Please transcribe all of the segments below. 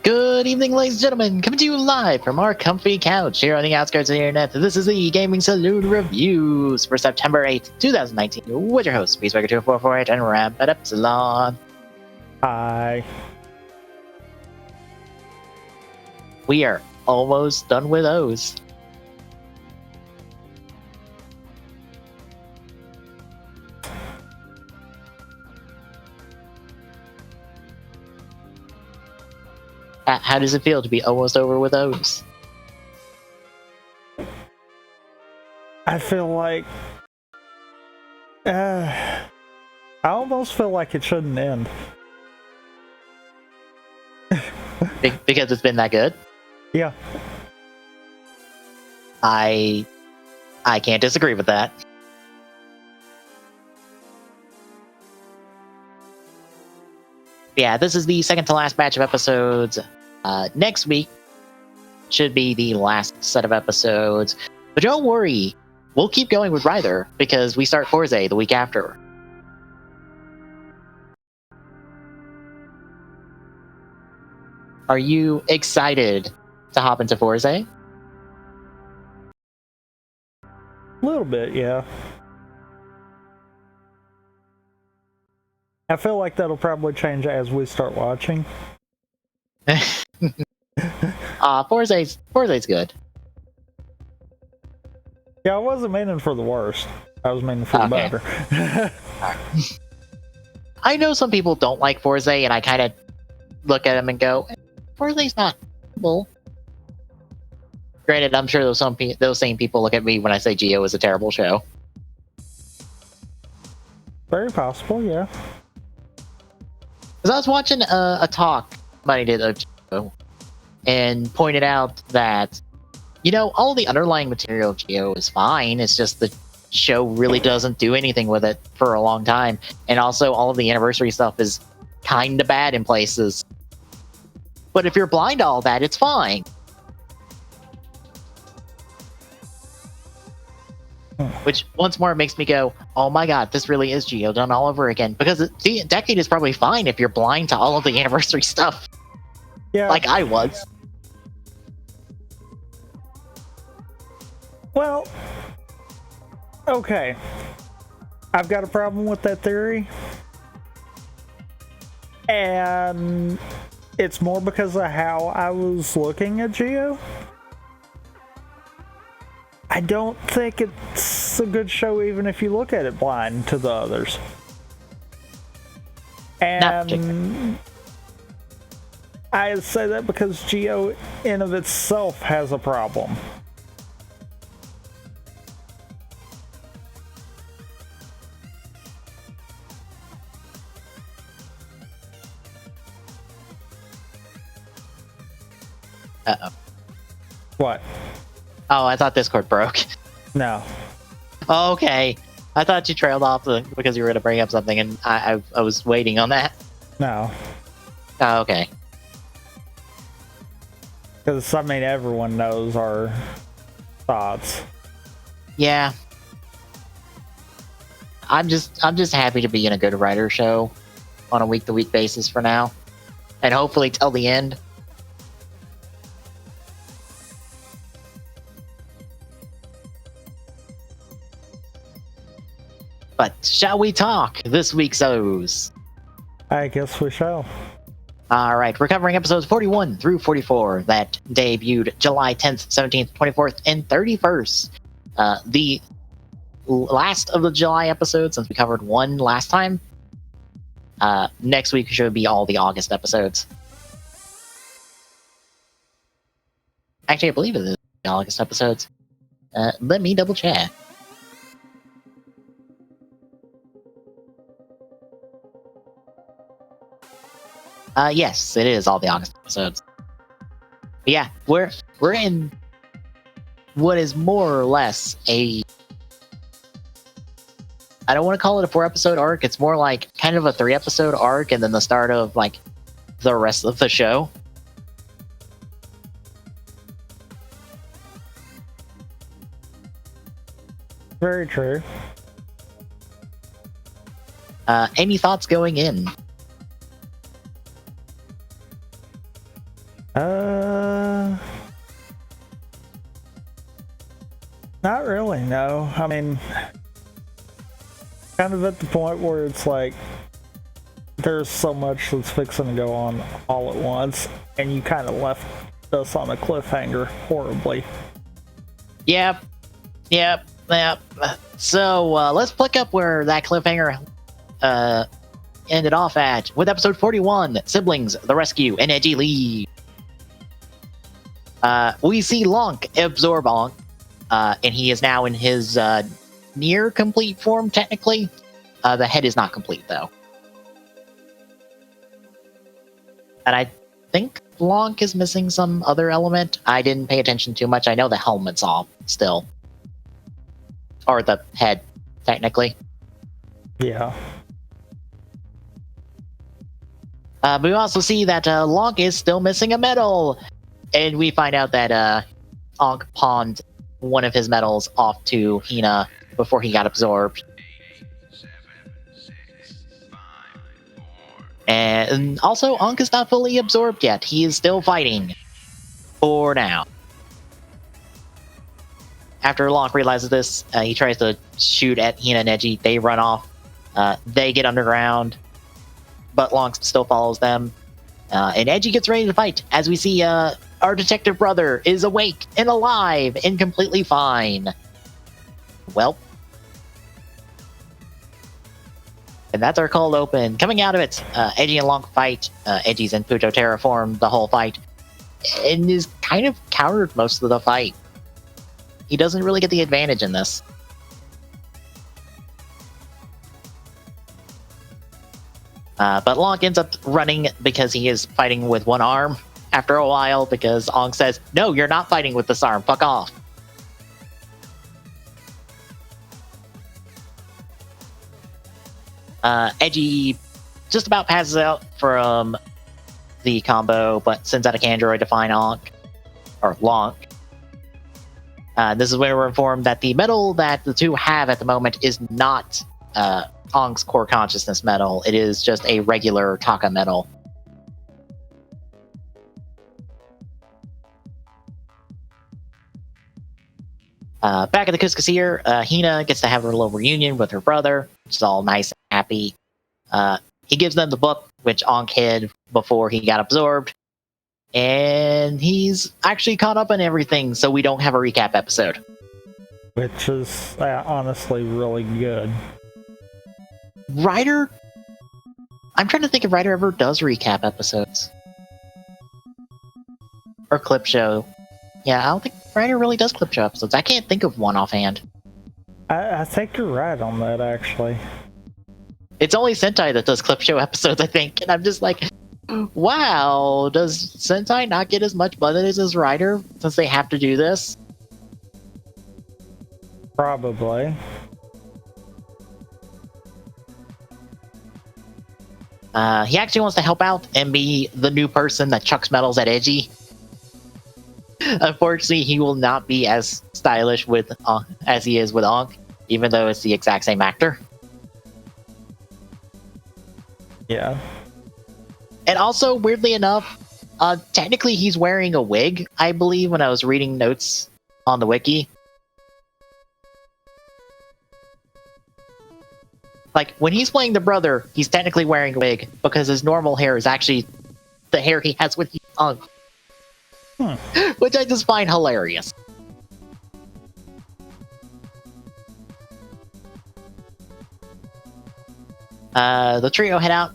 Good evening, ladies and gentlemen. Coming to you live from our comfy couch here on the outskirts of the internet. This is the Gaming Saloon Reviews for September 8th, 2019. With your host, Peacemaker2448 and Rampant Epsilon. Hi. We are almost done with those. How does it feel to be almost over with those? I feel like... I almost feel like it shouldn't end. Because it's been that good? Yeah. I can't disagree with that. Yeah, this is the second to last batch of episodes. Next week should be the last set of episodes. But don't worry, we'll keep going with Ryther because we start Forza the week after. Are you excited to hop into Forza? A little bit, yeah. I feel like that'll probably change as we start watching. Forza's good. Yeah, I wasn't meaning for the worst. I was meaning for the better. I know some people don't like Forza, and I kind of look at them and go, Forza's not terrible. Granted, I'm sure those same people look at me when I say Geo is a terrible show. Very possible, yeah. Because I was watching a talk somebody did of Geo, and pointed out that, you know, all the underlying material of Geo is fine. It's just the show really doesn't do anything with it for a long time. And also, all of the anniversary stuff is kind of bad in places. But if you're blind to all that, it's fine. Which, once more, makes me go, oh my god, this really is Geo done all over again. Because the Decade is probably fine if you're blind to all of the anniversary stuff. Yeah. Like I was. Well, okay. I've got a problem with that theory. And it's more because of how I was looking at Geo. I don't think it's a good show even if you look at it blind to the others. And I say that because Geo in of itself has a problem. Uh-oh. What? Oh, I thought Discord broke. No. Okay. I thought you trailed off because you were going to bring up something, and I was waiting on that. No. Oh, okay. Because, I mean, everyone knows our thoughts. Yeah. I'm just happy to be in a good writer show on a week-to-week basis for now. And hopefully till the end. But shall we talk this week's O's? I guess we shall. Alright, we're covering episodes 41 through 44 that debuted July 10th, 17th, 24th, and 31st. The last of the July episodes, since we covered one last time. Next week should be all the August episodes. Actually, I believe it is the August episodes. Let me double check. Yes, it is all the August episodes. But yeah, we're in what is more or less I don't want to call it a 4-episode arc. It's more like kind of a 3-episode arc, and then the start of like the rest of the show. Very true. Any thoughts going in? Not really, no. I mean, kind of at the point where it's like there's so much that's fixing to go on all at once, and you kind of left us on a cliffhanger horribly. Yep. So let's pick up where that cliffhanger ended off at, with episode 41, Siblings, the Rescue, and Edgy leave. We see Lonk absorb Onk, and he is now in his near complete form, technically. The head is not complete, though. And I think Lonk is missing some other element. I didn't pay attention too much. I know the helmet's off still. Or the head, technically. Yeah. But we also see that Lonk is still missing a medal. And we find out that Onk pawned one of his medals off to Hina before he got absorbed. And also, Onk is not fully absorbed yet. He is still fighting. For now. After Lonk realizes this, he tries to shoot at Hina and Edgy. They run off. They get underground. But Lonk still follows them. And Edgy gets ready to fight, as we see our detective brother is awake and alive and completely fine. Well. And that's our cold open. Coming out of it, Edgy and Lonk fight. Edgy's in Puto Terra form the whole fight. And is kind of countered most of the fight. He doesn't really get the advantage in this. But Lonk ends up running because he is fighting with one arm after a while, because Onk says, "No, you're not fighting with this arm, fuck off." Edgy just about passes out from the combo, but sends out a Candroid to find Onk, or Lonk. This is where we're informed that the medal that the two have at the moment is not Onk's core consciousness medal. It is just a regular Taka medal. Back at the Kuskasir, Hina gets to have her little reunion with her brother, which is all nice and happy. He gives them the book, which Onk hid before he got absorbed. And he's actually caught up on everything, so we don't have a recap episode. Which is honestly really good. Ryder? I'm trying to think if Ryder ever does recap episodes. Or clip show. Yeah, I don't think Ryder really does clip show episodes. I can't think of one offhand. I think you're right on that, actually. It's only Sentai that does clip show episodes, I think. And I'm just like, wow, does Sentai not get as much budget as Ryder since they have to do this? Probably. He actually wants to help out and be the new person that chucks medals at Edgy. Unfortunately, he will not be as stylish with as he is with Onk, even though it's the exact same actor. Yeah. And also, weirdly enough, technically he's wearing a wig, I believe, when I was reading notes on the wiki. Like, when he's playing the brother, he's technically wearing a wig, because his normal hair is actually the hair he has when he's Onk. Which I just find hilarious. The trio head out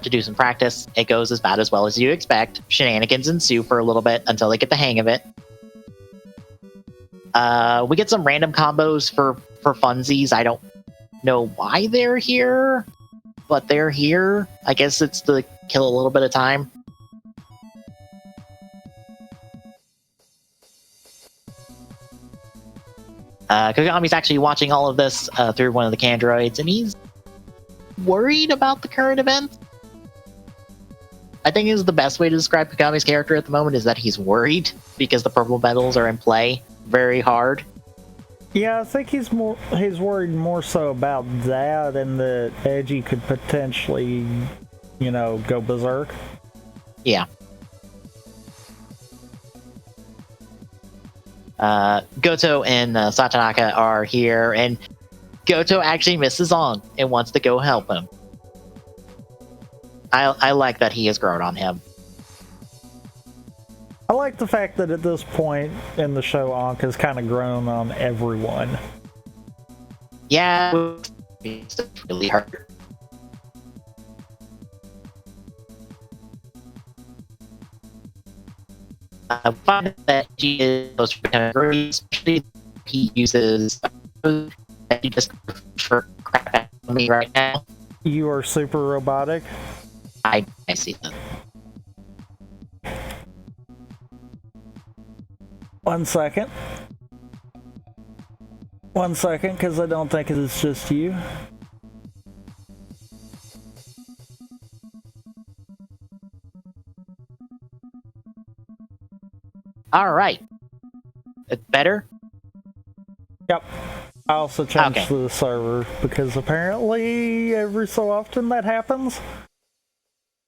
to do some practice. It goes as bad as well as you expect. Shenanigans ensue for a little bit until they get the hang of it. We get some random combos for funsies. I don't know why they're here, but they're here. I guess it's to kill a little bit of time. Kagami's actually watching all of this through one of the Candroids, and he's worried about the current event. I think is the best way to describe Kagami's character at the moment, is that he's worried because the purple medals are in play very hard. Yeah, I think he's worried more so about that, and that Edgy could potentially, go berserk. Yeah. Goto and Satonaka are here, and Goto actually misses on and wants to go help him. I like that he has grown on him. I like the fact that at this point in the show, Ankh has kind of grown on everyone. Yeah, it's really hard. I find that he is supposed to become very, especially he uses that he just for crap at me right now. You are super robotic. I see that. 1 second. 1 second, because I don't think it's just you. All right. It's better? Yep. I also changed Okay. the server because apparently every so often that happens.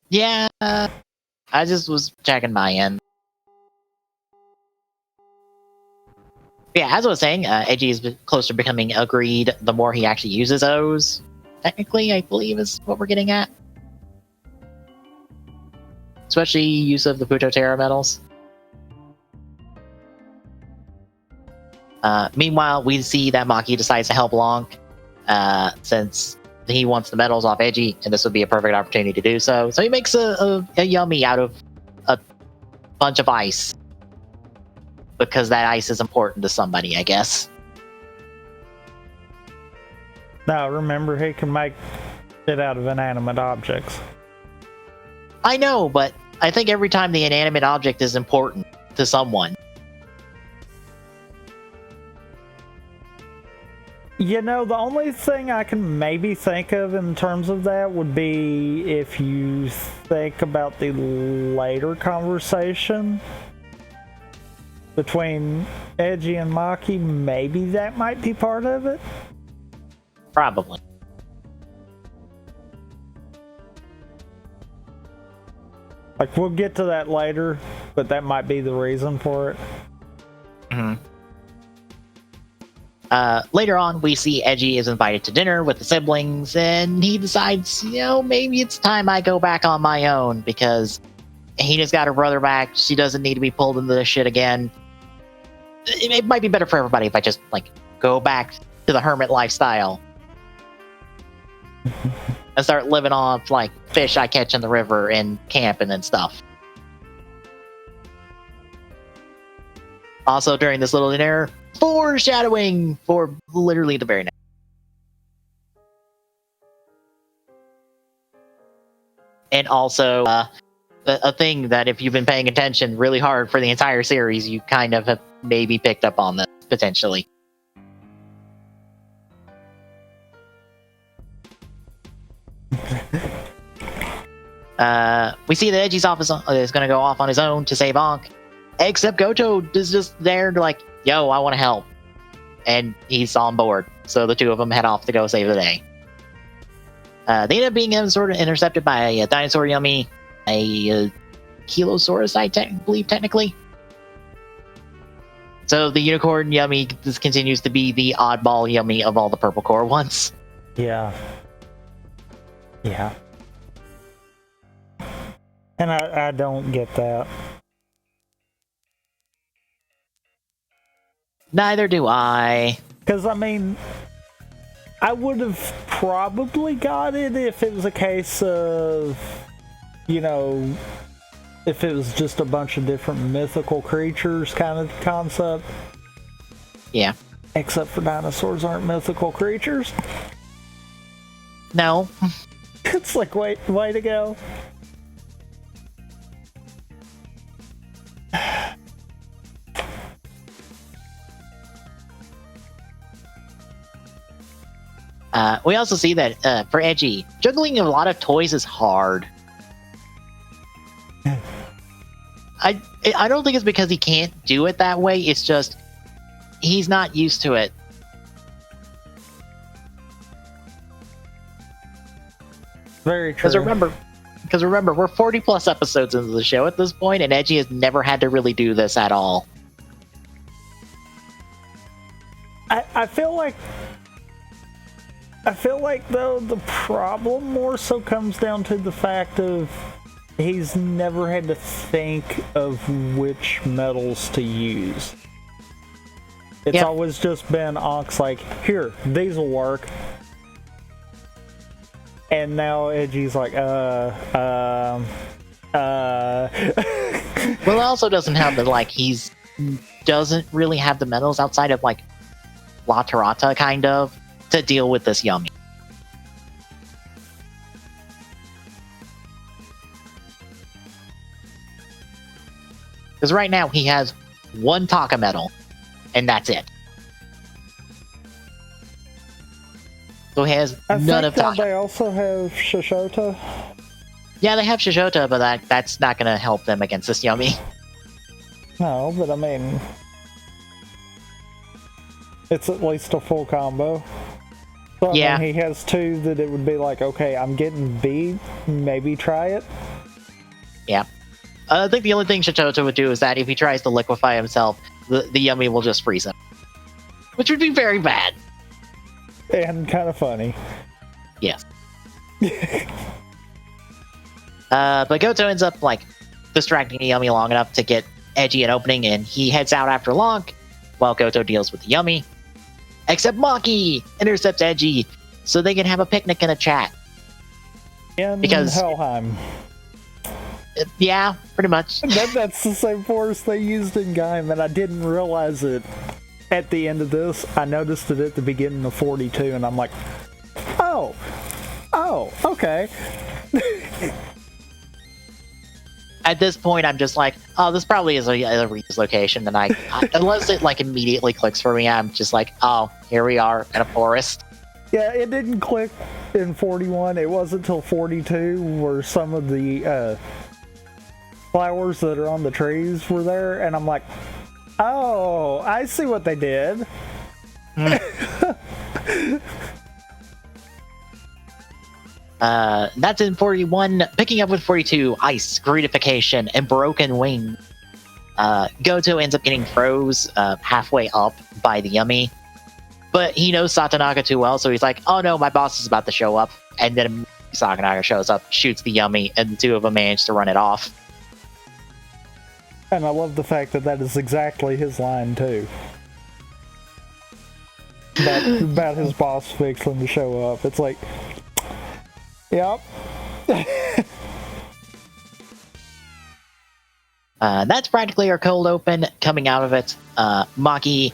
Yeah. I just was checking my end. Yeah, as I was saying, Edgy is closer to becoming agreed the more he actually uses O's. Technically, I believe is what we're getting at. Especially use of the Puto Terra medals. Meanwhile, we see that Maki decides to help Blanc, since he wants the medals off Edgy, and this would be a perfect opportunity to do so. So he makes a yummy out of a bunch of ice. Because that ice is important to somebody, I guess. Now, remember, he can make it out of inanimate objects. I know, but I think every time the inanimate object is important to someone. You know, the only thing I can maybe think of in terms of that would be if you think about the later conversation between Edgy and Maki, maybe that might be part of it. Probably. Like, we'll get to that later, but that might be the reason for it. Mm-hmm. Later on, we see Edgy is invited to dinner with the siblings, and he decides, maybe it's time I go back on my own, because he just got her brother back. She doesn't need to be pulled into this shit again. It might be better for everybody if I just, go back to the hermit lifestyle. And start living off, fish I catch in the river and camping and stuff. Also, during this little dinner, foreshadowing for literally the very next. And also, a thing that if you've been paying attention really hard for the entire series, you kind of have maybe picked up on this, potentially. We see that Edgy's office is going to go off on his own to save Ankh, except Goto is just there to yo, I want to help. And he's on board, so the two of them head off to go save the day. They end up being sort of intercepted by a dinosaur yummy, a Kilosaurus, I believe, technically. So the unicorn yummy just continues to be the oddball yummy of all the purple core ones. Yeah. Yeah. And I don't get that. Neither do I. Because, I would have probably got it if it was a case of, if it was just a bunch of different mythical creatures kind of concept. Yeah. Except for dinosaurs aren't mythical creatures. No. It's way to go. We also see that for Edgy, juggling a lot of toys is hard. I don't think it's because he can't do it that way. It's just he's not used to it. Very true. Because remember, we're 40 plus episodes into the show at this point, and Edgy has never had to really do this at all. I feel like though the problem more so comes down to the fact of he's never had to think of which metals to use. It's always just been Onk's like, here, these will work. And now Edgy's like, Well, it also doesn't help that, like, he's doesn't really have the metals outside of, like, La Tirata, kind of, to deal with this Yummy. Because right now he has one Taka metal, and that's it. So he has none of Taka. They also have Shishota. Yeah, they have Shishota, but that's not going to help them against this Yummy. No, but I mean, it's at least a full combo. So, yeah. I mean, he has two that it would be like, okay, I'm getting beat, maybe try it. Yeah. I think the only thing Shishota would do is that if he tries to liquefy himself, the Yummy will just freeze him. Which would be very bad. And kind of funny. Yes. But Goto ends up, like, distracting the Yummy long enough to get Edgy an opening, and he heads out after Lonk, while Goto deals with the Yummy. Except Maki intercepts Edgy, so they can have a picnic and a chat. Because Helheim. Yeah, pretty much. That's the same force they used in Gaim, and I didn't realize it at the end of this. I noticed it at the beginning of 42, and I'm like, oh, okay. At this point, I'm just like, oh, this probably is a reuse location, and I unless it, like, immediately clicks for me, I'm just like, oh, here we are in a forest. Yeah, it didn't click in 41. It wasn't until 42 where some of the flowers that are on the trees were there, and I'm like, oh, I see what they did. That's in 41. Picking up with 42, Ice, Greedification, and Broken Wing. Goto ends up getting froze halfway up by the Yummy, but he knows Satanaga too well, so he's like, oh no, my boss is about to show up, and then Satanaga shows up, shoots the Yummy, and the two of them manage to run it off. And I love the fact that is exactly his line too. About his boss fixing to show up. It's like, yep. That's practically our cold open. Coming out of it, Maki,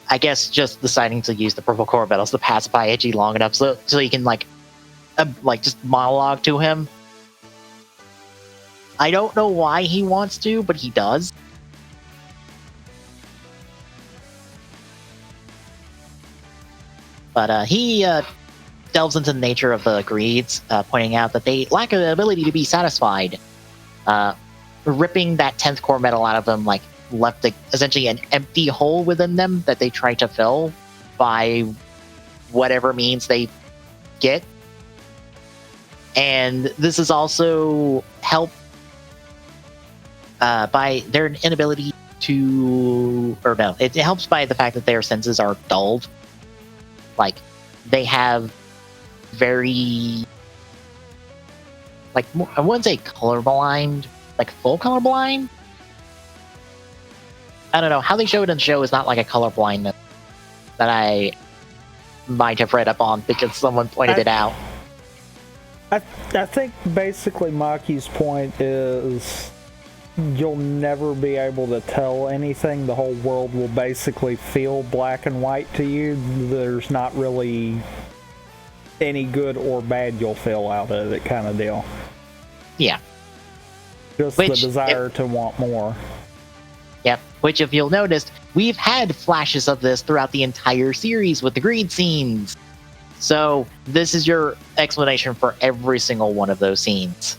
I guess, just deciding to use the purple core metals to pacify Edgy long enough so he can like just monologue to him. I don't know why he wants to, but he does. But he delves into the nature of the greeds, pointing out that they lack an ability to be satisfied. Ripping that 10th core metal out of them, like, left essentially an empty hole within them that they try to fill by whatever means they get. And this is also helped by their inability to, or no, it helps by the fact that their senses are dulled. Like, they have very, like, I wouldn't say colorblind, like full colorblind. I don't know, how they show it in the show is not like a colorblindness that I might have read up on because someone pointed it out. I think basically Maki's point is you'll never be able to tell anything. The whole world will basically feel black and white to you. There's not really any good or bad you'll feel out of it, kind of deal. Yeah. Just the desire to want more. Yep. Which, if you'll notice, we've had flashes of this throughout the entire series with the greed scenes. So this is your explanation for every single one of those scenes.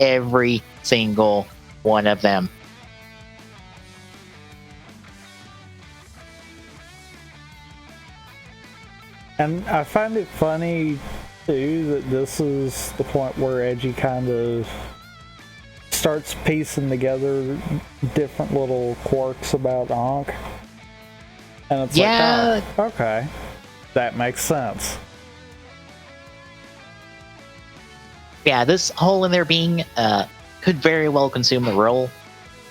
Every single one of them. And I find it funny, too, that this is the point where Edgy kind of starts piecing together different little quirks about Ankh. And it's Yeah. like, oh, okay, that makes sense. Yeah, this hole in their being could very well consume the world,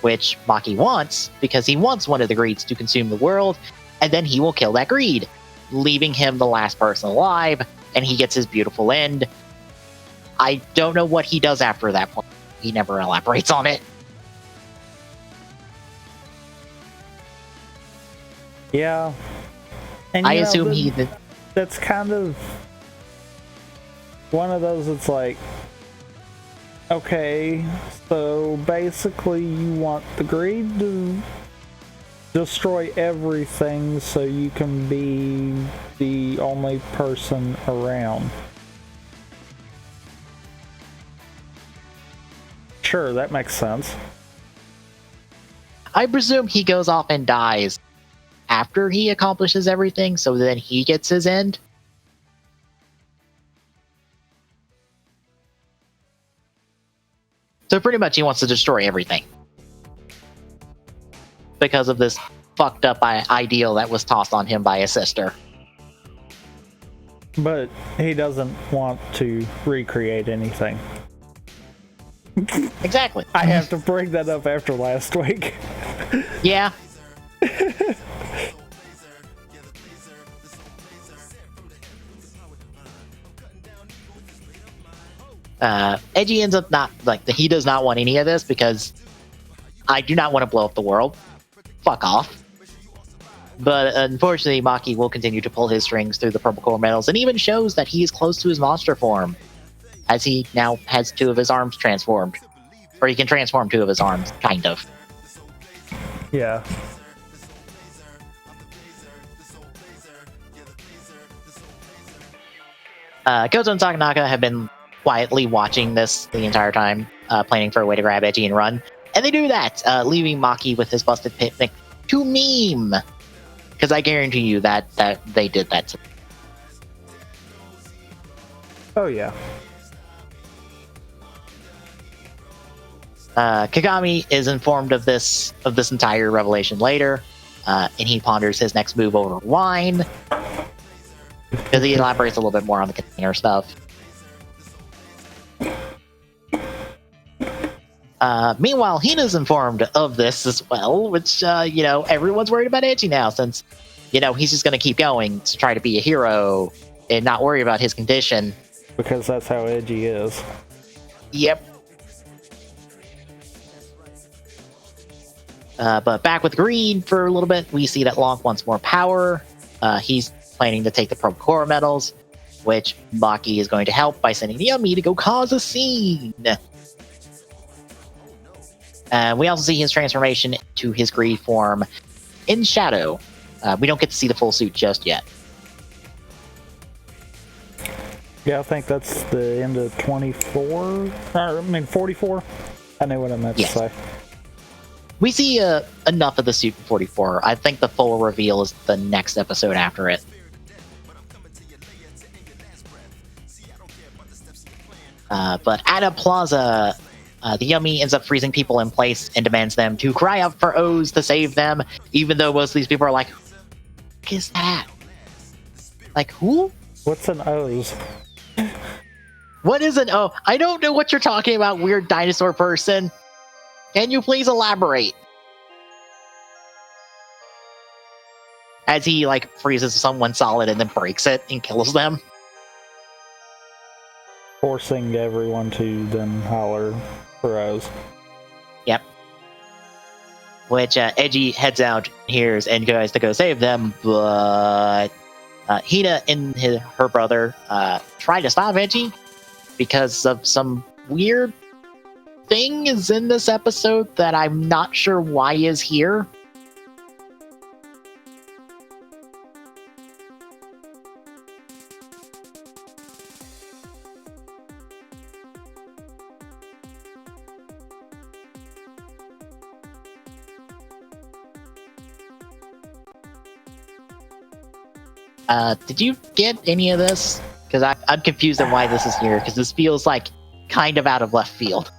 which Maki wants, because he wants one of the greeds to consume the world, and then he will kill that greed, leaving him the last person alive, and he gets his beautiful end. I don't know what he does after that point. He never elaborates on it. Yeah. And I assume that's kind of one of those. It's like, okay, so basically you want the greed to destroy everything so you can be the only person around. Sure, that makes sense. I presume he goes off and dies after he accomplishes everything, so then he gets his end. So pretty much he wants to destroy everything because of this fucked up ideal that was tossed on him by his sister. But he doesn't want to recreate anything. Exactly. I have to bring that up after last week. Yeah. Edgy ends up he does not want any of this because I do not want to blow up the world. Fuck off. But unfortunately, Maki will continue to pull his strings through the purple core metals and even shows that he is close to his monster form, as he now has 2 of his arms transformed. Or he can transform 2 of his arms, kind of. Yeah. Kozo and Sakanaka have been quietly watching this the entire time, planning for a way to grab Edgy and run. And they do that, leaving Maki with his busted picnic to meme. Because I guarantee you that they did that to. Oh, yeah. Kagami is informed of this entire revelation later, and he ponders his next move over wine. Because he elaborates a little bit more on the container stuff. Meanwhile, Hina's informed of this as well, which, everyone's worried about Edgy now, since, he's just going to keep going to try to be a hero and not worry about his condition. Because that's how Edgy is. Yep. But back with Green for a little bit, we see that Lonk wants more power. He's planning to take the Pro Core medals, which Maki is going to help by sending Yumi to go cause a scene. We also see his transformation to his greed form in Shadow. We don't get to see the full suit just yet. Yeah, I think that's the end of 24. 44. I know what I meant to say. We see enough of the suit in 44. I think the full reveal is the next episode after it. But at a plaza, the Yummy ends up freezing people in place and demands them to cry out for O's to save them, even though most of these people are like, "What is that? Like, who? What's an O's? What is an O? I don't know what you're talking about, weird dinosaur person. Can you please elaborate?" As he, freezes someone solid and then breaks it and kills them. Forcing everyone to then holler for O's. Yep. Which Edgy heads out, hears, and goes to go save them, but Hina and her brother try to stop Edgy because of some weird thing is in this episode that I'm not sure why is here. Did you get any of this? Because I'm confused on why this is here, because this feels like kind of out of left field.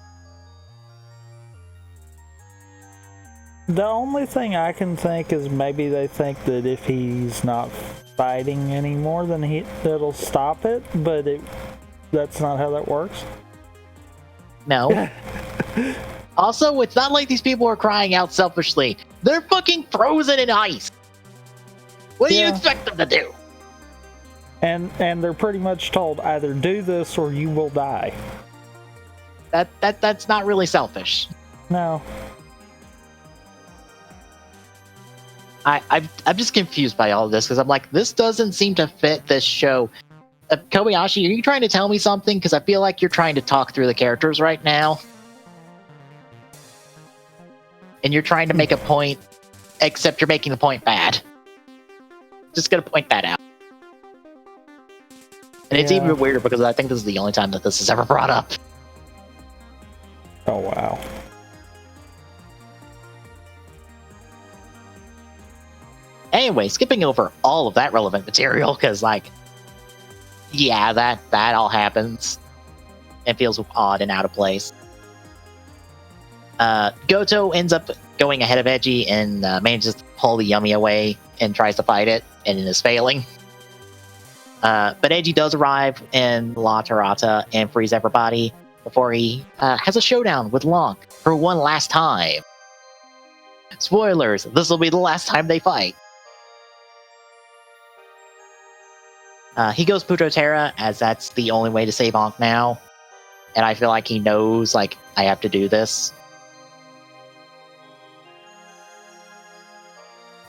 The only thing I can think is maybe they think that if he's not fighting anymore, then it'll stop it, but that's not how that works. No. Also, it's not like these people are crying out selfishly. They're fucking frozen in ice. What do you expect them to do? And they're pretty much told either do this or you will die. That's not really selfish. No. I'm just confused by all of this because I'm like, this doesn't seem to fit this show. Kobayashi, are you trying to tell me something? Because I feel like you're trying to talk through the characters right now. And you're trying to make a point, except you're making the point bad. Just gonna point that out. And it's even weirder because I think this is the only time that this is ever brought up. Oh, wow. Anyway, skipping over all of that relevant material, because, like, yeah, that all happens. It feels odd and out of place. Goto ends up going ahead of Edgy and manages to pull the Yummy away and tries to fight it, and it is failing. But Edgy does arrive in La Tirata and frees everybody before he has a showdown with Lonk for one last time. Spoilers, this will be the last time they fight. He goes Puto Terra, as that's the only way to save Ankh now. And I feel like he knows, like, I have to do this.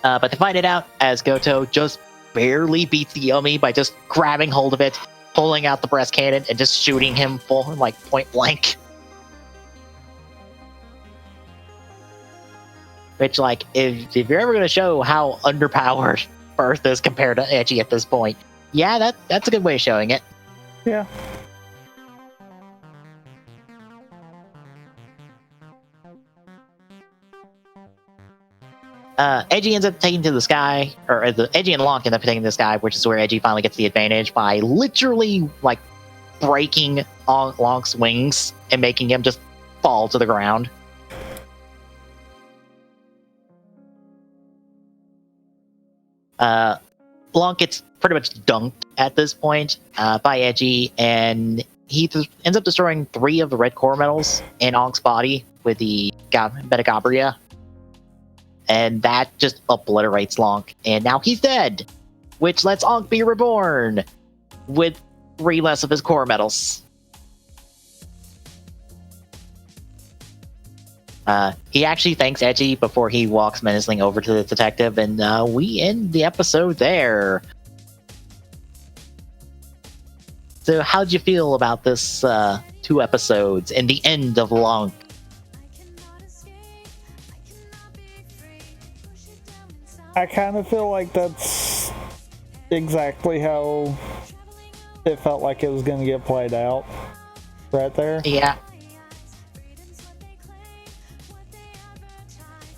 But they find it out as Goto just barely beats the Yummy by just grabbing hold of it, pulling out the breast cannon, and just shooting him full, like, point blank. Which, like, if you're ever going to show how underpowered Earth is compared to Edgy at this point, yeah, that's a good way of showing it. Yeah. Edgy ends up taking to the sky, or Edgy and Lonk end up taking to the sky, which is where Edgy finally gets the advantage by literally, like, breaking Lonk's wings and making him just fall to the ground. Lonk gets pretty much dunked at this point by Edgy, and he ends up destroying 3 of the red core metals in Ank's body with the Metagabria. And that just obliterates Lonk, and now he's dead, which lets Ankh be reborn with 3 less of his core metals. He actually thanks Edgy before he walks menacingly over to the detective, and we end the episode there. So how'd you feel about this 2 episodes and the end of Lonk? I kind of feel like that's exactly how it felt like it was going to get played out. Right there. Yeah.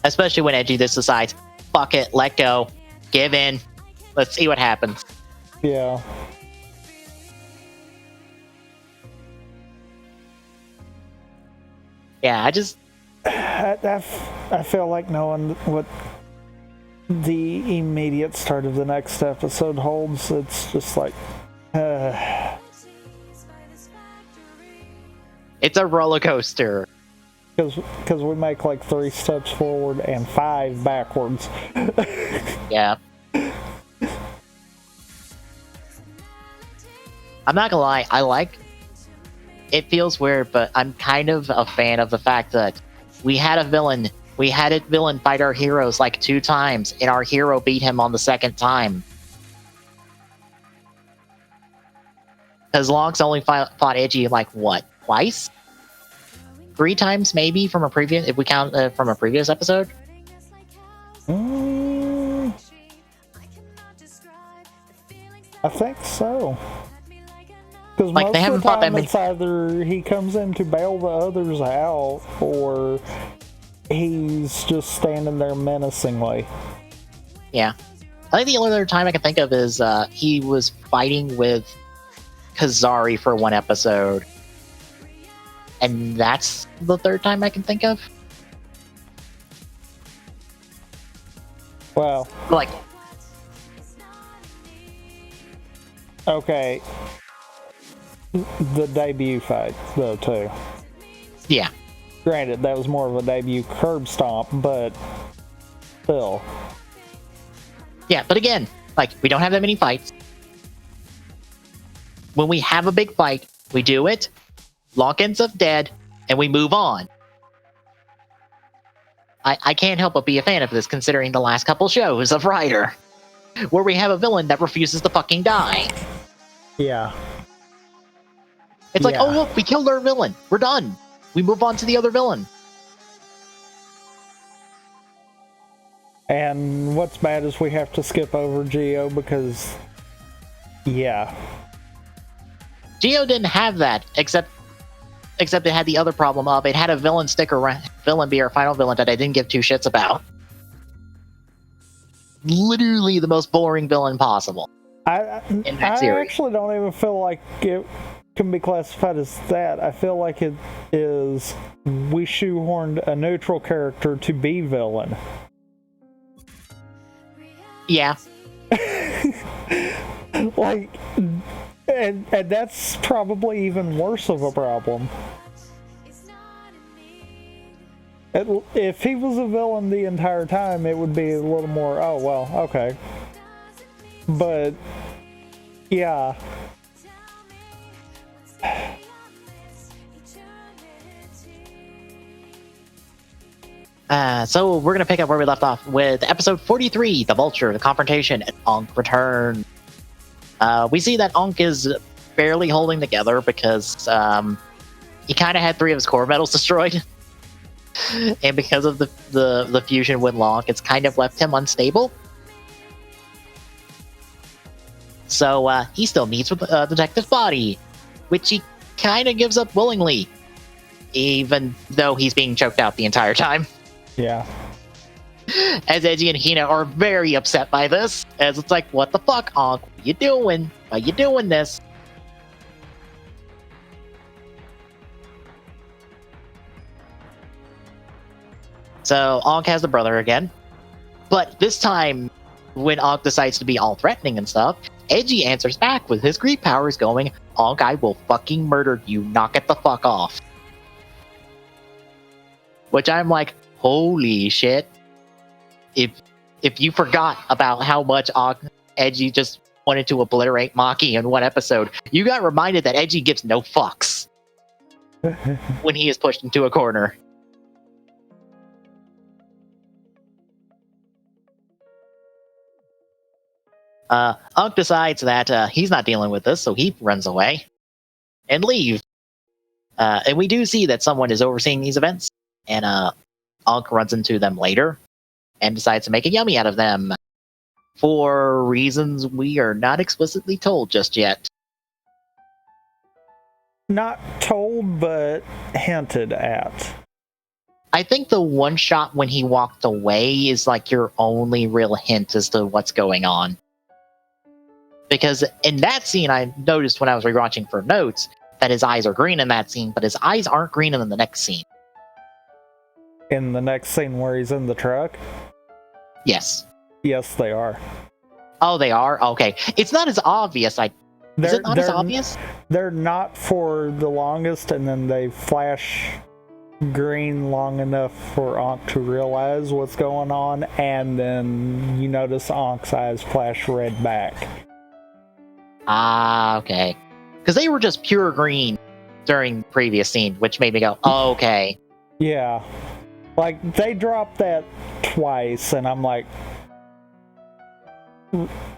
Especially when Edgy just decides, fuck it, let go, give in, let's see what happens. Yeah. Yeah, I feel like knowing what the immediate start of the next episode holds, it's just like it's a roller coaster. Because we make like 3 steps forward and 5 backwards. Yeah. I'm not gonna lie, I like it. Feels weird, but I'm kind of a fan of the fact that we had a villain fight our heroes like 2 times, and our hero beat him on the 2nd time. Because Lonk's only fought Edgy like what, twice? 3 times maybe from a previous, if we count from a previous episode. I think so. Because like, most they haven't of the fought that time many. it's either he comes in to bail the others out, or he's just standing there menacingly. Yeah. I think the only other time I can think of is he was fighting with Kazari for 1 episode. And that's the 3rd time I can think of. Well, Like, okay. The debut fight, though, too. yeah. Granted, that was more of a debut curb stomp, but still. Yeah, but again, like, we don't have that many fights. When we have a big fight, we do it, Lonk ends up dead, and we move on. I can't help but be a fan of this, considering the last couple shows of Rider, where we have a villain that refuses to fucking die. Yeah. It's like, oh look, we killed our villain. We're done. We move on to the other villain. And what's bad is we have to skip over Geo because, yeah. Geo didn't have that, except it had the other problem of it had a villain villain be our final villain that I didn't give two shits about. Literally the most boring villain possible. I actually don't even feel like it can be classified as that. I feel like it is we shoehorned a neutral character to be villain. Yeah. Like, and that's probably even worse of a problem. If he was a villain the entire time, it would be a little more, oh, well, okay. But, yeah. So we're going to pick up where we left off with episode 43, The Vulture, the confrontation, and Ankh return. We see that Ankh is barely holding together because he kind of had 3 of his core metals destroyed. And because of the fusion with Lonk, it's kind of left him unstable. So he still meets with Detective's body, which he kind of gives up willingly, even though he's being choked out the entire time. Yeah. As Edgy and Hina are very upset by this, as it's like, what the fuck, Ankh? What you doing? Why you doing this? So Ankh has the brother again, but this time, when Ankh decides to be all threatening and stuff, Edgy answers back with his grief powers going, Ankh, I will fucking murder you, knock it the fuck off. Which I'm like, holy shit. If you forgot about how much Edgy just wanted to obliterate Maki in one episode, you got reminded that Edgy gives no fucks when he is pushed into a corner. Ankh decides that he's not dealing with this, so he runs away and leaves. And we do see that someone is overseeing these events, and Ankh runs into them later and decides to make a yummy out of them for reasons we are not explicitly told just yet. Not told, but hinted at. I think the one shot when he walked away is like your only real hint as to what's going on. Because in that scene, I noticed when I was rewatching for notes that his eyes are green in that scene, but his eyes aren't green in the next scene. In the next scene where he's in the truck? Yes. Yes, they are. Oh, they are? Okay. It's not as obvious. Is it not as obvious? They're not for the longest, and then they flash green long enough for Ankh to realize what's going on, and then you notice Ankh's eyes flash red back. Ah, okay. Because they were just pure green during the previous scene, which made me go, oh, okay. Yeah. Like, they dropped that twice, and I'm like,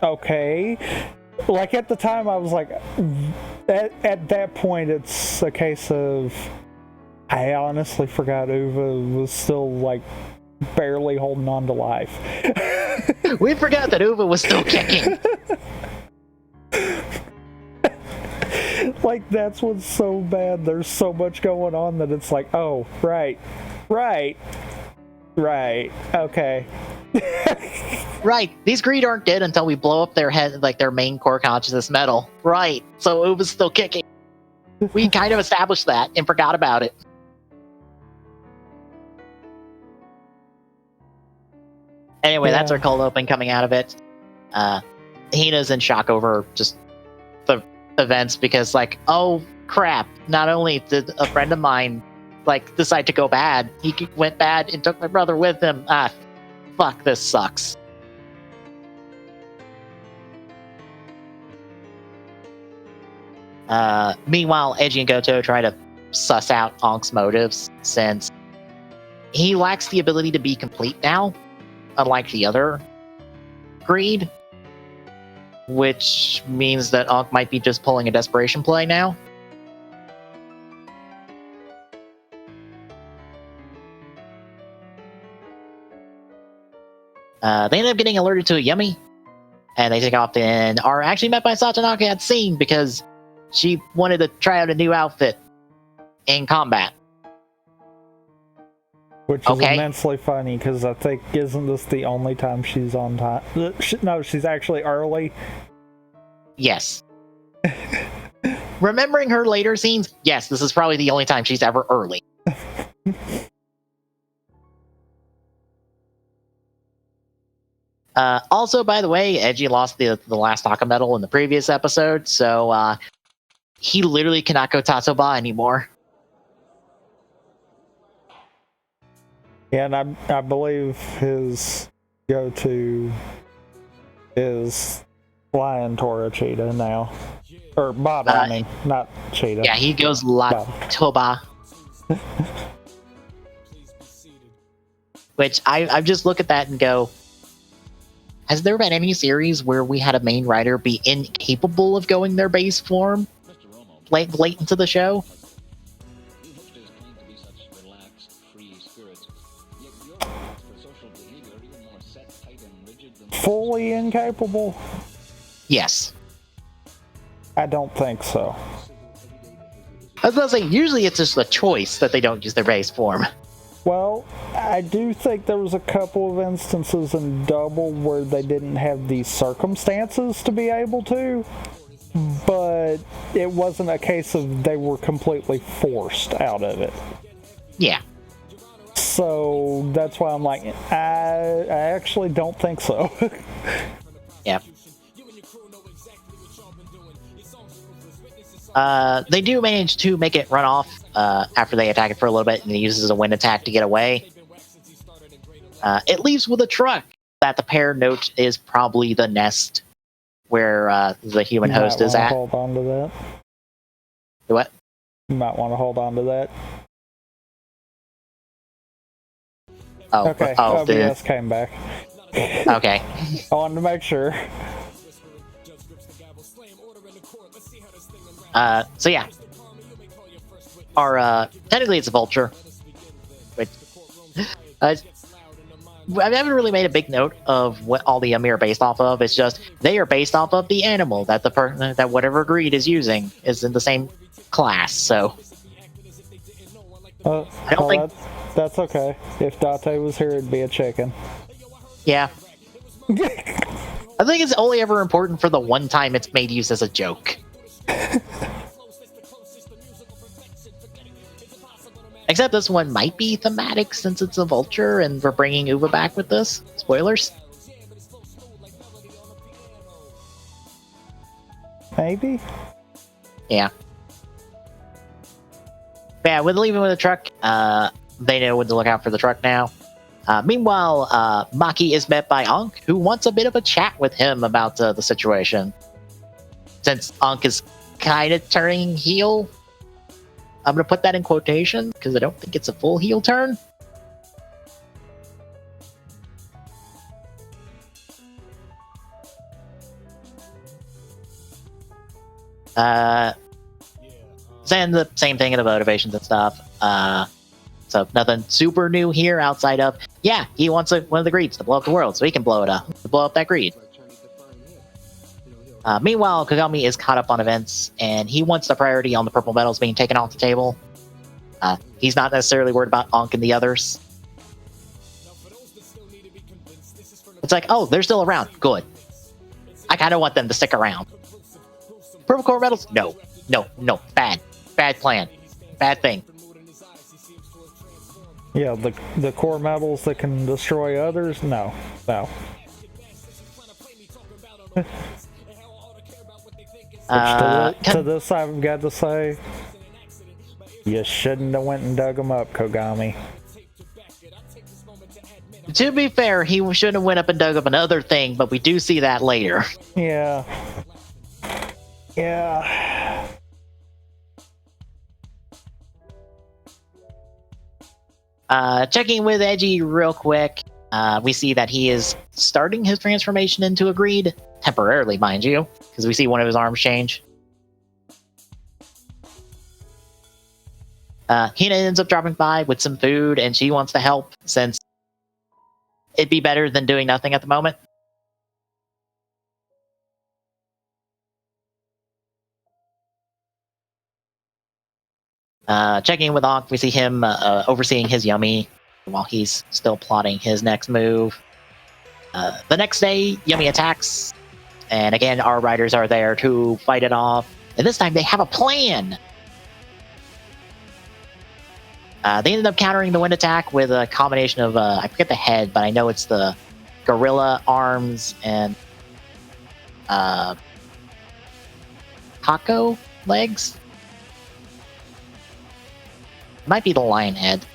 okay. Like, at the time, I was like, at that point, it's a case of, I honestly forgot Uva was still, like, barely holding on to life. We forgot that Uva was still kicking. Like, that's what's so bad. There's so much going on that it's like, oh, right, okay. Right, these greed aren't dead until we blow up their head, like their main core consciousness metal. Right, so Uva's still kicking. We kind of established that and forgot about it. Anyway, that's Yeah. our cold open coming out of it. Hina's in shock over just the events because, like, oh crap! Not only did a friend of mine like decide to go bad, he went bad and took my brother with him. Fuck, this sucks. Meanwhile, Edgy and Goto try to suss out Ank's motives since he lacks the ability to be complete now, unlike the other greed, which means that Ankh might be just pulling a desperation play now. They end up getting alerted to a Yummy, and they take off and are actually met by Satonaka at scene because she wanted to try out a new outfit in combat. Which is immensely funny because I think, isn't this the only time she's on time? No, she's actually early. Yes. Remembering her later scenes, yes, this is probably the only time she's ever early. Also, by the way, Edgy lost the last Taka medal in the previous episode, so he literally cannot go Tatsuba anymore. Yeah, and I believe his go-to is Lion Tora Cheetah now. Or Baba, I mean, not Cheetah. Yeah, he goes La Toba. Which I just look at that and go, has there been any series where we had a main writer be incapable of going their base form late into the show? Fully incapable? Yes. I don't think so. I was about to say, usually it's just a choice that they don't use their base form. Well, I do think there was a couple of instances in Double where they didn't have the circumstances to be able to, but it wasn't a case of they were completely forced out of it. Yeah. So that's why I'm like, I actually don't think so. Yeah. They do manage to make it run off after they attack it for a little bit, and he uses a wind attack to get away. It leaves with a truck that the pair note is probably the nest where the human host is at. Hold on to that. What? You might want to hold on to that. Oh, okay. Oh, OBS came back. Okay. I wanted to make sure. So yeah. Our technically it's a vulture. Which I haven't really made a big note of what all the Yummy are based off of. It's just they are based off of the animal that that whatever greed is using is in the same class. So I don't think that's okay. If Date was here, it'd be a chicken. Yeah. I think it's only ever important for the one time it's made use as a joke. Except this one might be thematic since it's a vulture and we're bringing Uva back with this. Spoilers. Maybe? Yeah. But yeah, with leaving with the truck, they know when to look out for the truck now. Meanwhile, Maki is met by Ankh, who wants a bit of a chat with him about the situation. Since Ankh is kind of turning heel. I'm going to put that in quotation, because I don't think it's a full heel turn. Saying the same thing in the motivations and stuff. So nothing super new here outside of, yeah, he wants one of the greeds to blow up the world, so he can blow it up, to blow up that greed. Meanwhile, Kagami is caught up on events, and he wants the priority on the purple medals being taken off the table. He's not necessarily worried about Ankh and the others. It's like, oh, they're still around. Good. I kind of want them to stick around. Purple core medals? No. No. Bad. Bad plan. Bad thing. Yeah, the core medals that can destroy others? No. So. To this, I've got to say, you shouldn't have went and dug him up, Kogami. To be fair, he shouldn't have went up and dug up another thing, but we do see that later. Yeah. Yeah. Checking with Edgy real quick, we see that he is starting his transformation into a greed, temporarily, mind you, because we see one of his arms change. Hina ends up dropping by with some food, and she wants to help, since it'd be better than doing nothing at the moment. Checking in with Ankh, we see him overseeing his Yummy while he's still plotting his next move. The next day, Yummy attacks, and again, our riders are there to fight it off. And this time, they have a plan. They ended up countering the wind attack with a combination of, I forget the head, but I know it's the gorilla arms and Kako legs? Might be the lion head.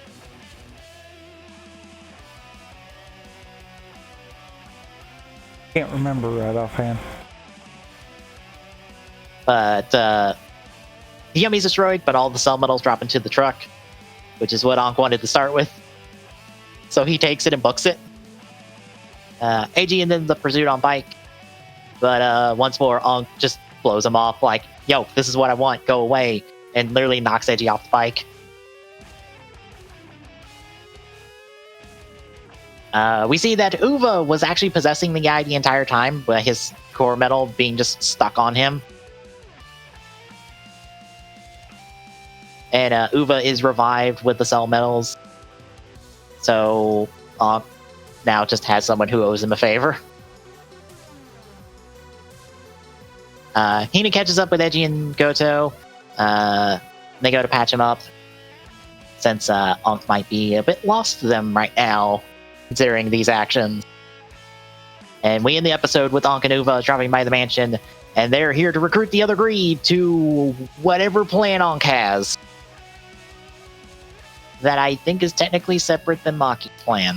Can't remember right offhand. But the Yummy's destroyed, but all the cell metals drop into the truck, which is what Ankh wanted to start with. So he takes it and books it. AG and then the pursuit on bike. But once more, Ankh just blows him off like, yo, this is what I want, go away. And literally knocks Edgy off the bike. We see that Uva was actually possessing the guy the entire time, but his core metal being just stuck on him. And Uva is revived with the cell metals. So now just has someone who owes him a favor. Hina catches up with Edgy and Goto. They go to patch him up, since Ankh might be a bit lost to them right now, considering these actions. And we end the episode with Ankh and Uva dropping by the mansion, and they're here to recruit the other greed to whatever plan Ankh has. That I think is technically separate than Maki's plan.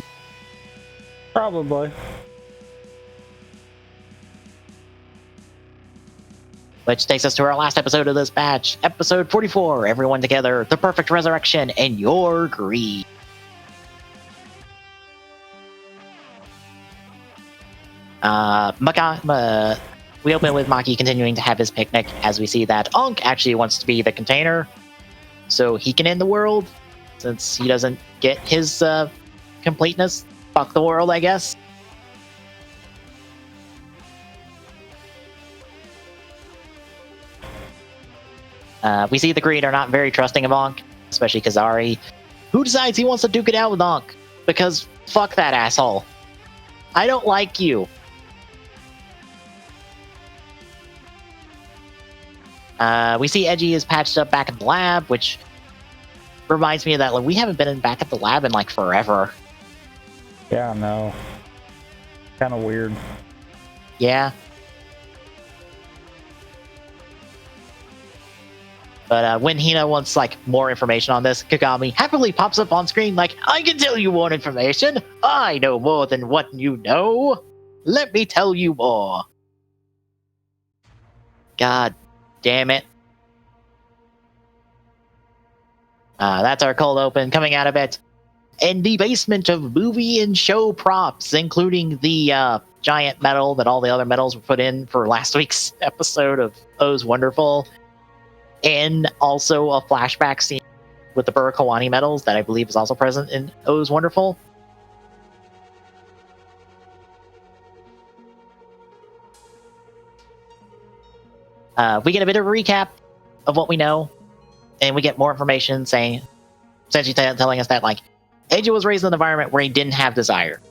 Probably. Which takes us to our last episode of this batch. Episode 44, Everyone Together, The Perfect Resurrection, and Your Greed. We open with Maki continuing to have his picnic, as we see that Ankh actually wants to be the container, so he can end the world, since he doesn't get his completeness. Fuck the world, I guess. We see the Greed are not very trusting of Ankh, especially Kazari, who decides he wants to duke it out with Ankh, because fuck that asshole. I don't like you. We see Edgy is patched up back at the lab, which reminds me of that. Like, we haven't been back at the lab in like forever. Yeah, I know. Kind of weird. Yeah. But when Hina wants like more information on this, Kagami happily pops up on screen like, I can tell you more information. I know more than what you know. Let me tell you more. God damn it. That's our cold open. Coming out of it, in the basement of movie and show props, including the giant medal that all the other medals were put in for last week's episode of O's Wonderful, and also a flashback scene with the Burakawani medals that I believe is also present in O's Wonderful. We get a bit of a recap of what we know, and we get more information saying, essentially telling us that, like, Eiji was raised in an environment where he didn't have desire.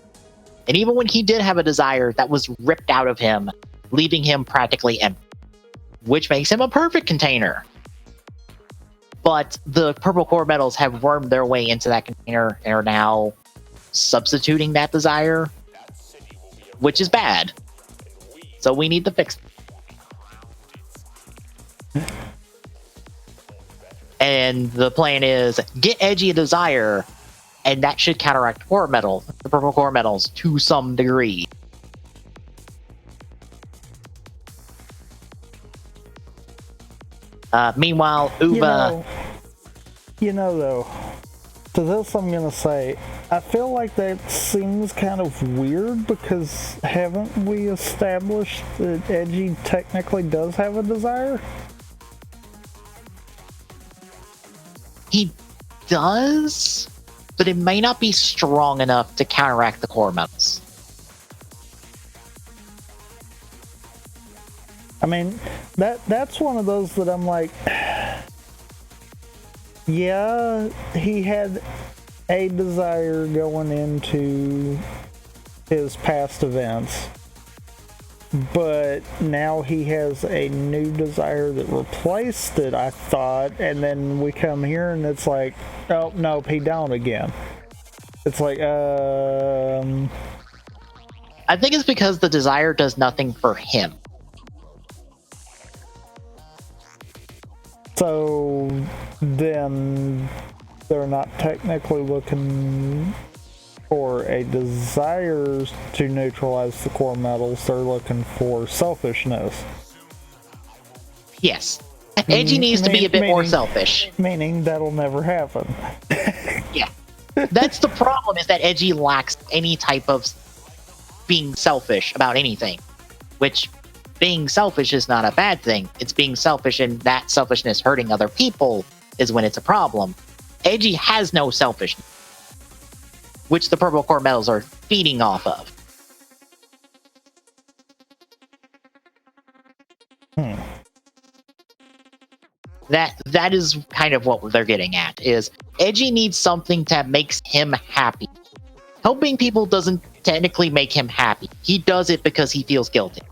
And even when he did have a desire, that was ripped out of him, leaving him practically empty, which makes him a perfect container. But the purple core metals have wormed their way into that container and are now substituting that desire. which is bad. So we need to fix it. And the plan is get Edgy a desire, and that should counteract core metal, the purple core metals, to some degree. Meanwhile, Uva... You know, though, to this I'm gonna say, I feel like that seems kind of weird, because haven't we established that Edgy technically does have a desire? He does, but it may not be strong enough to counteract the core metals. I mean, that's one of those that I'm like, yeah, he had a desire going into his past events, but now he has a new desire that replaced it, I thought, and then we come here and it's like, oh, nope, he don't again. It's like, I think it's because the desire does nothing for him. So then they're not technically looking for a desire to neutralize the core metals, they're looking for selfishness. Yes. Edgy needs to be a bit more selfish. Meaning that'll never happen. Yeah. That's the problem, is that Edgy lacks any type of being selfish about anything. Which, being selfish is not a bad thing. It's being selfish, and that selfishness hurting other people is when it's a problem. Edgy has no selfishness, which the purple core metals are feeding off of. That is kind of what they're getting at, is Edgy needs something that makes him happy. Helping people doesn't technically make him happy. He does it because he feels guilty.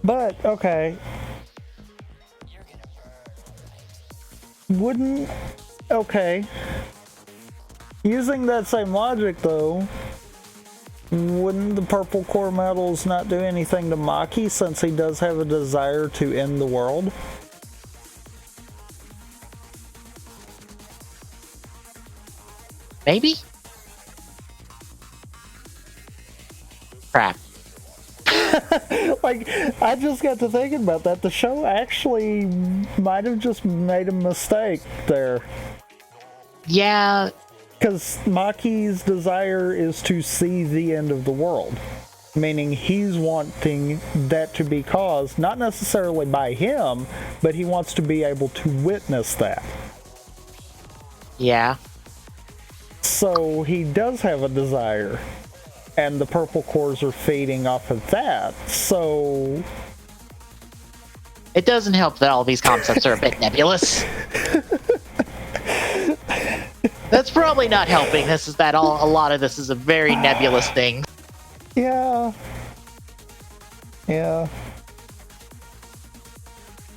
But, okay. Okay. Using that same logic, though, wouldn't the purple core metals not do anything to Maki, since he does have a desire to end the world? Maybe? Crap. Like, I just got to thinking about that. The show actually might have just made a mistake there. Yeah. Because Maki's desire is to see the end of the world. Meaning he's wanting that to be caused, not necessarily by him, but he wants to be able to witness that. Yeah. So he does have a desire. And the purple cores are feeding off of that, so... It doesn't help that all these concepts are a bit nebulous. That's probably not helping. This is that a lot of this is a very nebulous thing. Yeah. Yeah.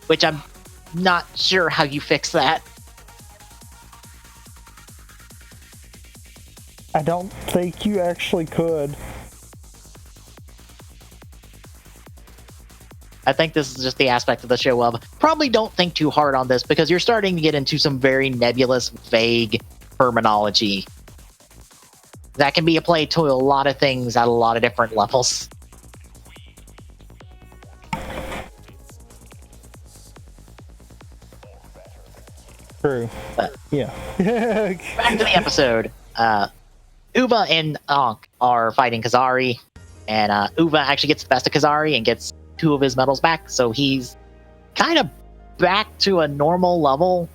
Which I'm not sure how you fix that. I don't think you actually could. I think this is just the aspect of the show of probably don't think too hard on this, because you're starting to get into some very nebulous, vague terminology that can be applied to a lot of things at a lot of different levels. True. Yeah. Back to the episode. Uva and Ankh are fighting Kazari, and Uva actually gets the best of Kazari and gets 2 of his medals back, so he's kind of back to a normal level.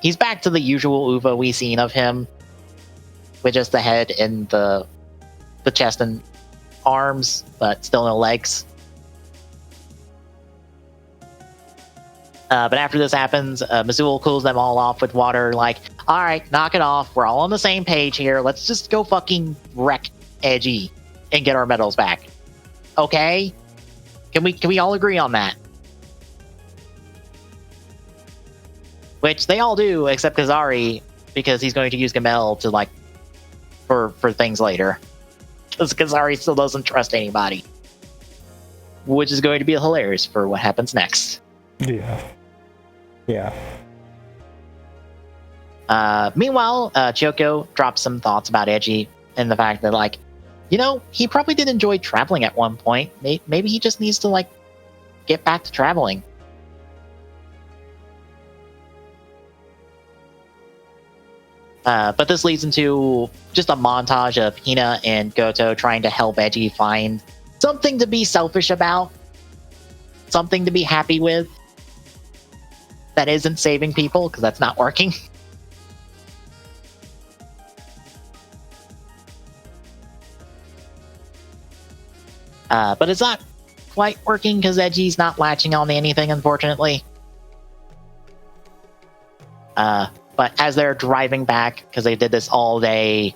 He's back to the usual Uva we've seen of him, with just the head and the chest and arms, but still no legs. But after this happens, Missoul cools them all off with water, like, alright, knock it off, we're all on the same page here, let's just go fucking wreck Edgy and get our medals back. Okay? Can we all agree on that? Which they all do, except Kazari, because he's going to use Kamen to like for things later. Because Kazari still doesn't trust anybody, which is going to be hilarious for what happens next. Yeah. Meanwhile, Kyoko drops some thoughts about Edgy and the fact that, like, you know, he probably did enjoy traveling at one point. Maybe he just needs to, like, get back to traveling. But this leads into just a montage of Hina and Goto trying to help Edgy find something to be selfish about, something to be happy with that isn't saving people, because that's not working. But it's not quite working because Edgy's not latching on to anything, unfortunately. But as they're driving back, because they did this all day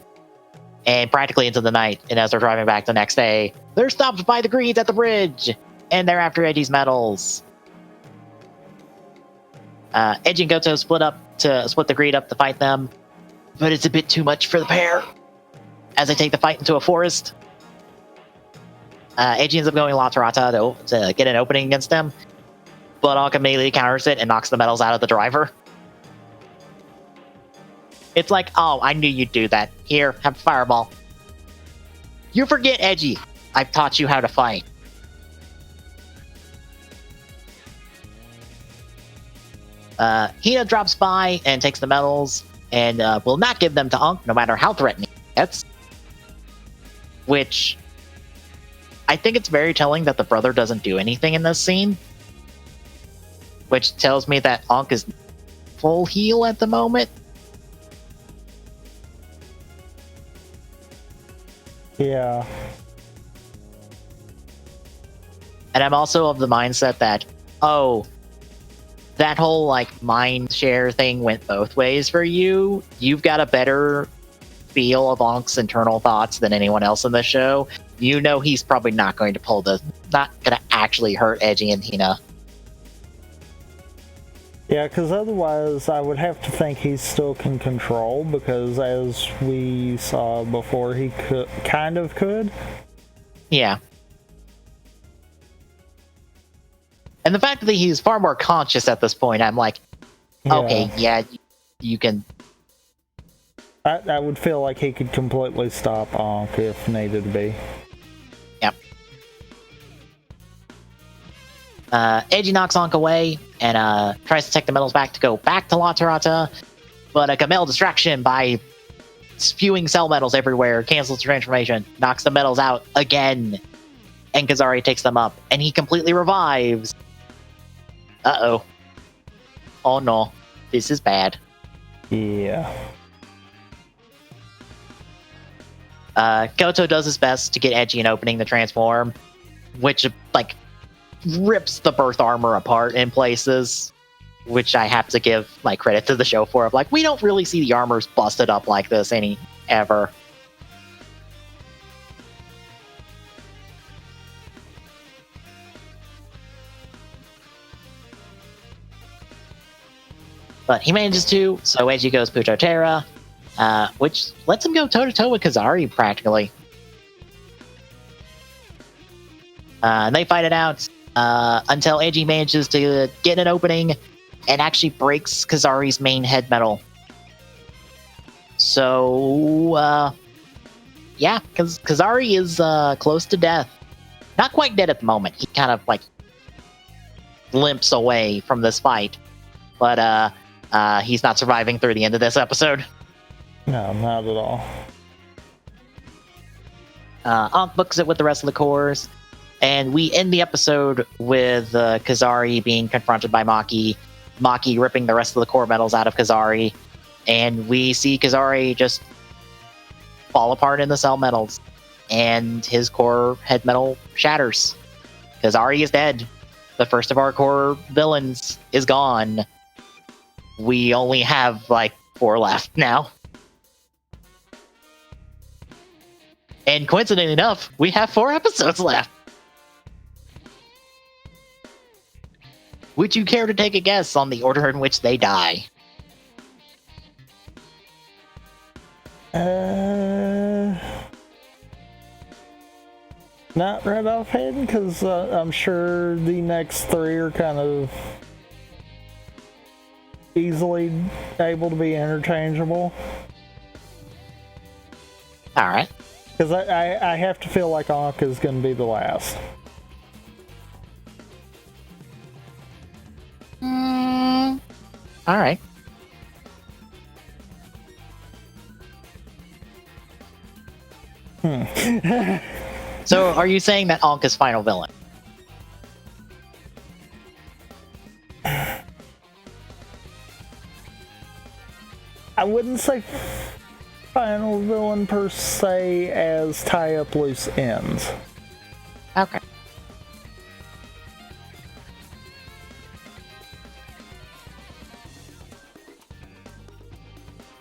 and practically into the night, and as they're driving back the next day, they're stopped by the Greens at the bridge, and they're after Edgy's medals. Edgy and Goto split the Greed up to fight them, but it's a bit too much for the pair as they take the fight into a forest. Edgy ends up going La Tirata to get an opening against them, but Anka immediately counters it and knocks the medals out of the driver. It's like, oh, I knew you'd do that. Here, have a fireball. You forget, Edgy. I've taught you how to fight. Hina drops by and takes the medals and will not give them to Ankh no matter how threatening it gets. Which, I think it's very telling that the brother doesn't do anything in this scene. Which tells me that Ankh is full heal at the moment. Yeah. And I'm also of the mindset that, oh, that whole, like, mind share thing went both ways for you. You've got a better feel of Ankh's internal thoughts than anyone else in the show. You know he's probably not going to not going to actually hurt Edgy and Hina. Yeah, because otherwise I would have to think he still can control, because as we saw before, he kind of could. Yeah. And the fact that he's far more conscious at this point, I'm like, okay, yeah, you can. I would feel like he could completely stop Ankh if needed to be. Yep. Edgy knocks Ankh away and tries to take the medals back to go back to La Tirata, but a Kamen distraction by spewing cell medals everywhere cancels the transformation, knocks the medals out again, and Kazari takes them up, and he completely revives. Uh-oh. Oh no, this is bad. Yeah. Goto does his best to get Edgy an opening to transform, which, like, rips the birth armor apart in places, which I have to give, like, credit to the show for. Of like, we don't really see the armors busted up like this ever. But he manages to, so Edgy goes Puto Terra, which lets him go toe-to-toe with Kazari, practically. And they fight it out until Edgy manages to get an opening and actually breaks Kazari's main head metal. So, yeah, Kazari is close to death. Not quite dead at the moment. He kind of, like, limps away from this fight. But, he's not surviving through the end of this episode. No, not at all. Ankh books it with the rest of the cores, and we end the episode with Kazari being confronted by Maki ripping the rest of the core medals out of Kazari, and we see Kazari just fall apart in the cell medals, and his core head metal shatters. Kazari is dead. The first of our core villains is gone. We only have, like, 4 left now. And coincidentally enough, we have 4 episodes left. Would you care to take a guess on the order in which they die? Not right offhand, because I'm sure the next three are kind of easily able to be interchangeable. Alright. Because I have to feel like Ankh is going to be the last. Alright. So, are you saying that Ankh is final villain? I wouldn't say final villain per se as tie up loose ends. Okay.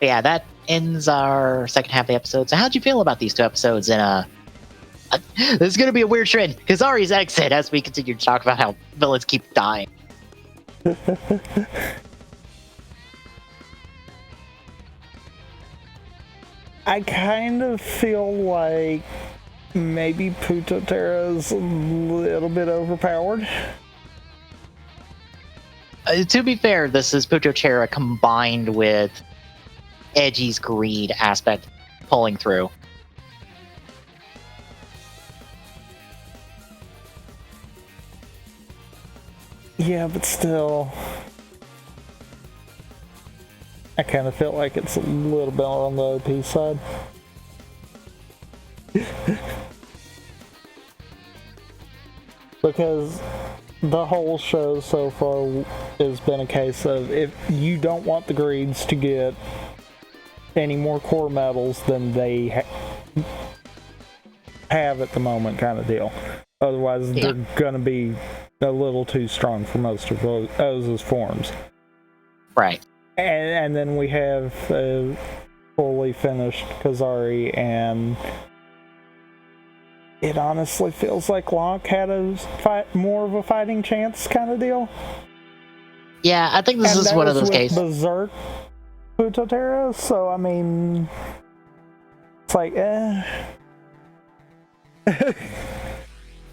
Yeah, that ends our second half of the episode. So how'd you feel about these two episodes in this is going to be a weird trend. Kazari's exit as we continue to talk about how villains keep dying. I kind of feel like maybe Putotera's a little bit overpowered. To be fair, this is Putotera combined with Edgy's greed aspect pulling through. Yeah, but still, I kind of feel like it's a little bit on the OP side. Because the whole show so far has been a case of, if you don't want the greeds to get any more core medals than they have at the moment, kind of deal. Otherwise, they're gonna be a little too strong for most of Oza's forms. Right. And then we have fully finished Kazari, and it honestly feels like Locke had more of a fighting chance, kind of deal. Yeah, I think this is one of those cases. Berserk Putotera, so I mean, it's like,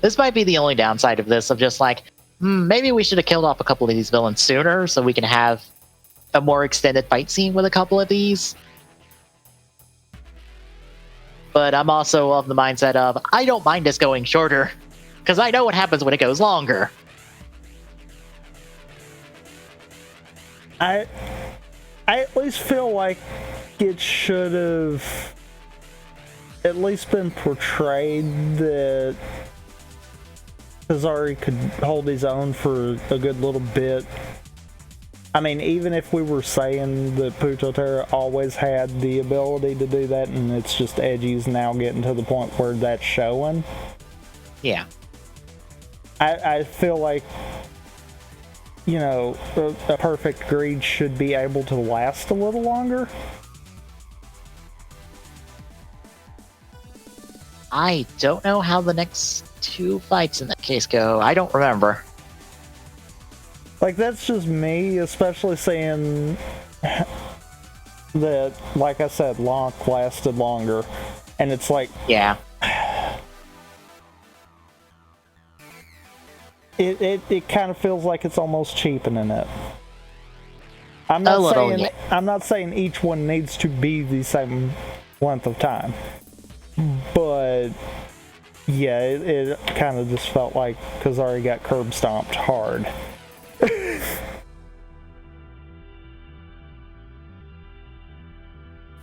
This might be the only downside of this, of just like, maybe we should have killed off a couple of these villains sooner so we can have a more extended fight scene with a couple of these. But I'm also of the mindset of, I don't mind us going shorter, because I know what happens when it goes longer. I at least feel like it should have at least been portrayed that Kazari could hold his own for a good little bit. I mean, even if we were saying that Putotera always had the ability to do that, and it's just Edgy's now getting to the point where that's showing. Yeah. I feel like, you know, a perfect greed should be able to last a little longer. I don't know how the next two fights in that case go. I don't remember. Like, that's just me, especially saying that, like I said, Locke lasted longer. And it's like... Yeah. It kind of feels like it's almost cheapening it. I'm not saying each one needs to be the same length of time. But yeah, it kind of just felt like Kazari got curb stomped hard.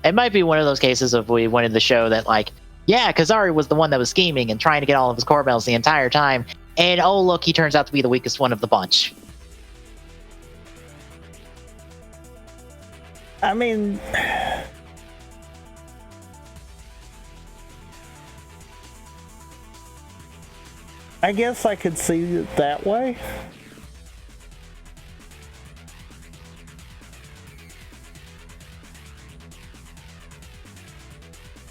It might be one of those cases of we wanted to show that, like, yeah, Kazari was the one that was scheming and trying to get all of his core medals the entire time, and oh look, he turns out to be the weakest one of the bunch. I mean, I guess I could see it that way.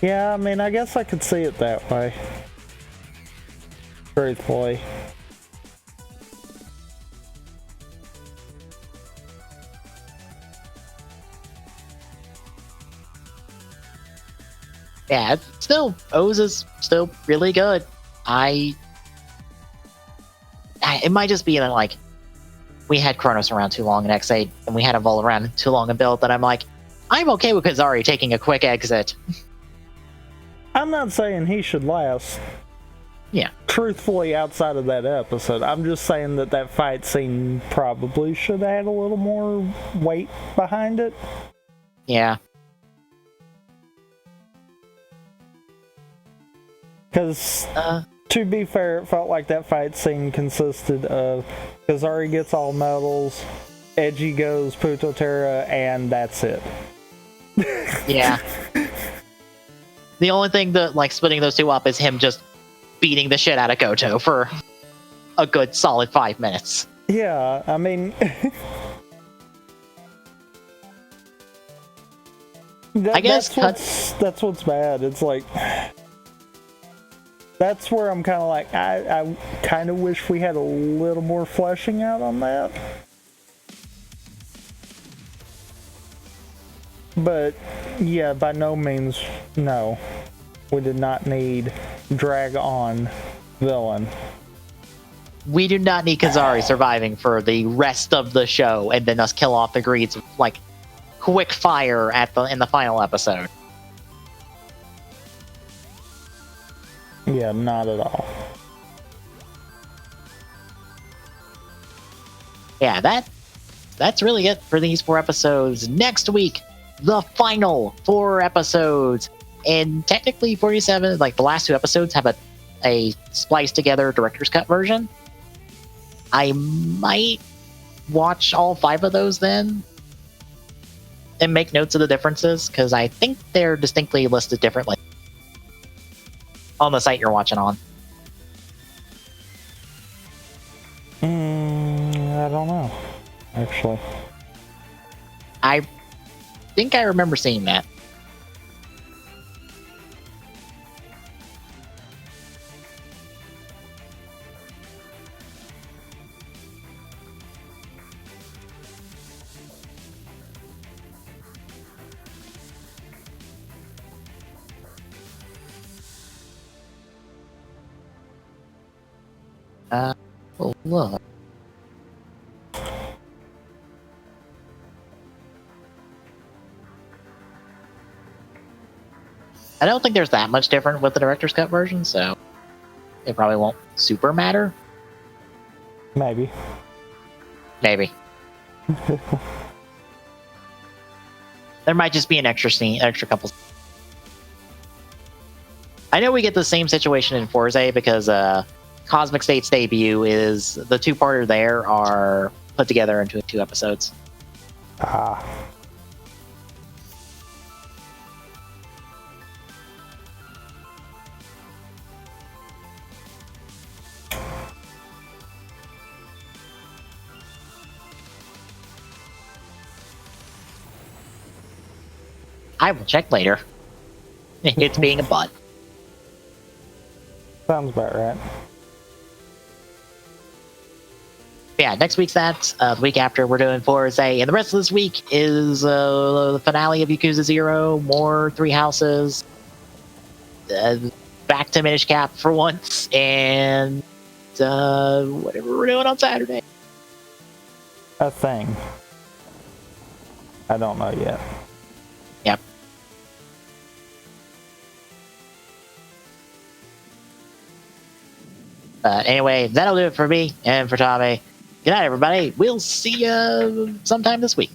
Yeah, I mean, I guess I could see it that way. Truthfully. Yeah, it's still, O's is still really good. it might just be that, like, we had Kronos around too long in X8, and we had Vol around too long in Build, that I'm like, I'm okay with Kazari taking a quick exit. I'm not saying he should last. Yeah. Truthfully, outside of that episode, I'm just saying that fight scene probably should have had a little more weight behind it. Yeah. Because, to be fair, it felt like that fight scene consisted of Kazari gets all medals, Edgy goes Puto Terra, and that's it. Yeah. The only thing that, like, splitting those two up is him just beating the shit out of Goto for a good solid 5 minutes. Yeah, I mean... I guess that's what's bad. It's like... That's where I'm kind of like, I kind of wish we had a little more fleshing out on that. But, yeah, by no means, no. We did not need drag on villain. We do not need Kazari surviving for the rest of the show and then us kill off the Greeds with, like, quick fire in the final episode. Yeah, not at all. Yeah, that's really it for these 4 episodes. Next week, the final 4 episodes. And technically 47, like the last 2 episodes have a spliced together director's cut version. I might watch all 5 of those then and make notes of the differences, because I think they're distinctly listed differently on the site you're watching on. I don't know, actually. I think I remember seeing that. Well, look. I don't think there's that much different with the director's cut version, so it probably won't super matter. Maybe. Maybe. There might just be an extra scene, extra couple. I know we get the same situation in Forza because Cosmic State's debut is the 2-parter there are put together into 2 episodes. Ah. I will check later. It's being a butt. Sounds about right. Yeah, next week's that. The week after, we're doing Forza, and the rest of this week is the finale of Yakuza 0, more 3 Houses, back to Minish Cap for once, and whatever we're doing on Saturday. A thing. I don't know yet. Yep. Anyway, that'll do it for me and for Tommy. Good night, everybody. We'll see you sometime this week.